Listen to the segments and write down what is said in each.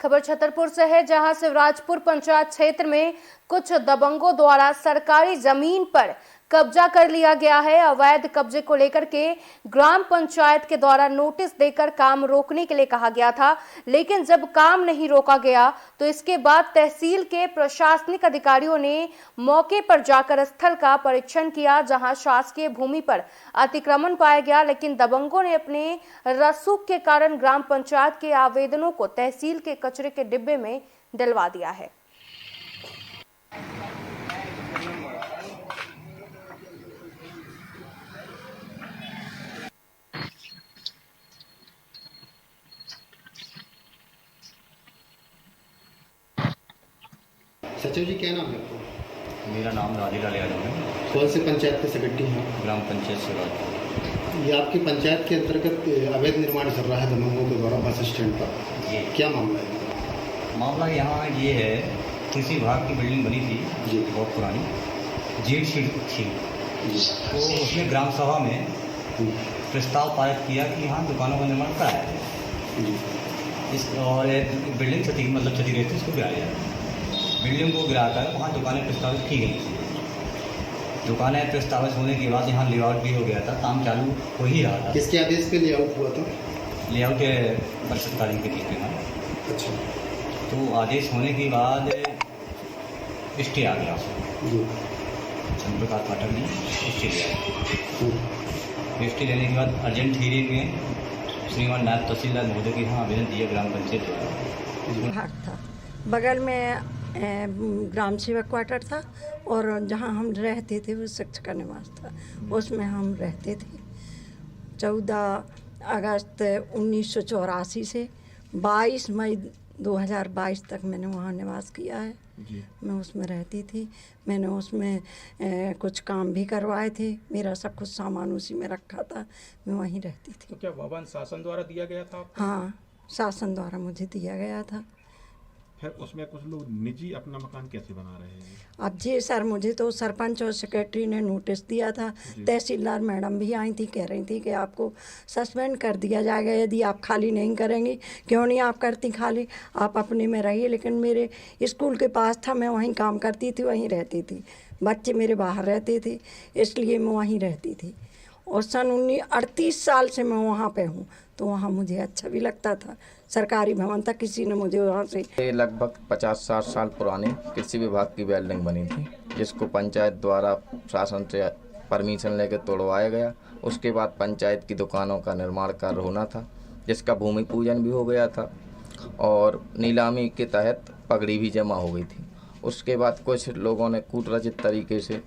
खबर छतरपुर से है, जहां शिवराजपुर पंचायत क्षेत्र में कुछ दबंगों द्वारा सरकारी जमीन पर कब्जा कर लिया गया है। अवैध कब्जे को लेकर के ग्राम पंचायत के द्वारा नोटिस देकर काम रोकने के लिए कहा गया था, लेकिन जब काम नहीं रोका गया तो इसके बाद तहसील के प्रशासनिक अधिकारियों ने मौके पर जाकर स्थल का परीक्षण किया, जहां शासकीय भूमि पर अतिक्रमण पाया गया। लेकिन दबंगों ने अपने रसूख के कारण ग्राम पंचायत के आवेदनों को तहसील के कचरे के डिब्बे में डलवा दिया है। सचिव जी, क्या नाम है आपका? मेरा नाम राजीलाल यादव है। कौन से पंचायत के सेक्रेटरी हैं? ग्राम पंचायत शिवराजपुर। ये आपकी पंचायत के अंतर्गत अवैध निर्माण चल रहा है दबंगों के द्वारा बस स्टैंड पर। जी, क्या मामला है? मामला यहाँ ये है, कृषि विभाग की बिल्डिंग बनी थी जी, बहुत पुरानी, जेड शीट थी। तो उसने ग्राम सभा में प्रस्ताव पारित किया कि यहाँ दुकानों का निर्माण कराया है। जी, इस और बिल्डिंग क्षतिग्रस्त इसको गिराया जाए। बिल्डिंग को गिराकर वहाँ दुकानें प्रस्तावित की गई थी। दुकानें प्रस्तावित होने के बाद यहाँ लेआउट भी हो गया था, काम चालू हो ही रहा था। किसके आदेश पे लेआउट हुआ था? लेआउट परिषद कार्य के ठीक है। अच्छा, तो आदेश होने के बाद स्टे आ गया, जी, चंद्रप्रकाश पाठक ने स्टे लिया। हम्म, स्टे लेने के बाद अर्जेंट हियरिंग में श्रीमान नायब तहसीलदार महोदय के यहाँ आवेदन दिया ग्राम पंचायत द्वारा। भाग था, बगल में ग्राम सेवक क्वार्टर था और जहाँ हम रहते थे वो शिक्षक का निवास था, उसमें हम रहते थे। 14 अगस्त 1984 से 22 मई 2022 तक मैंने वहाँ निवास किया है। मैं उसमें रहती थी। मैंने उसमें कुछ काम भी करवाए थे। मेरा सब कुछ सामान उसी में रखा था, मैं वहीं रहती थी। तो क्या भवन शासन द्वारा दिया गया था आपको? हाँ, शासन द्वारा मुझे दिया गया था। फिर उसमें कुछ लोग निजी अपना मकान कैसे बना रहे हैं? अब जी सर, मुझे तो सरपंच और सेक्रेटरी ने नोटिस दिया था। तहसीलदार मैडम भी आई थी, कह रही थी कि आपको सस्पेंड कर दिया जाएगा यदि आप खाली नहीं करेंगी। क्यों नहीं आप करती खाली, आप अपने में रहिए। लेकिन मेरे स्कूल के पास था, मैं वहीं काम करती थी, वहीं रहती थी। बच्चे मेरे बाहर रहते थे, इसलिए मैं वहीं रहती थी। और सन 38 साल से मैं वहाँ पे हूँ, तो वहाँ मुझे अच्छा भी लगता था। सरकारी भवन था, किसी ने मुझे वहाँ से लगभग 50-60 साल पुरानी कृषि विभाग की बिल्डिंग बनी थी, जिसको पंचायत द्वारा शासन से परमिशन लेकर तोड़वाया गया। उसके बाद पंचायत की दुकानों का निर्माण कार्य होना था, जिसका भूमि पूजन भी हो गया था और नीलामी के तहत पगड़ी भी जमा हो गई थी। उसके बाद कुछ लोगों ने कूटरचित तरीके से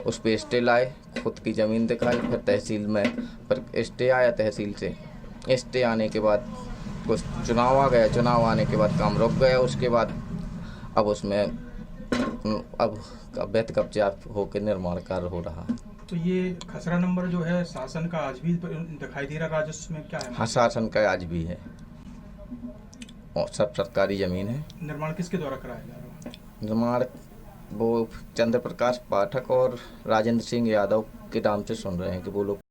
उस पर स्टे लाए, खुद की ज़मीन दिखाई। फिर तहसील में पर स्टे आया, तहसील से स्टे आने के बाद कुछ चुनाव आ गया। चुनाव आने के बाद काम रुक गया। उसके बाद अब उसमें अब अवैध कब्जा होकर निर्माण कार्य हो रहा है। तो ये खसरा नंबर जो है शासन का आज भी दिखाई दे रहा, राजस्व में क्या है? हाँ, शासन का आज भी है और सब सरकारी ज़मीन है। निर्माण किसके द्वारा कराया जा रहा है? निर्माण वो चंद्रप्रकाश पाठक और राजेंद्र सिंह यादव के नाम से सुन रहे हैं कि वो लोग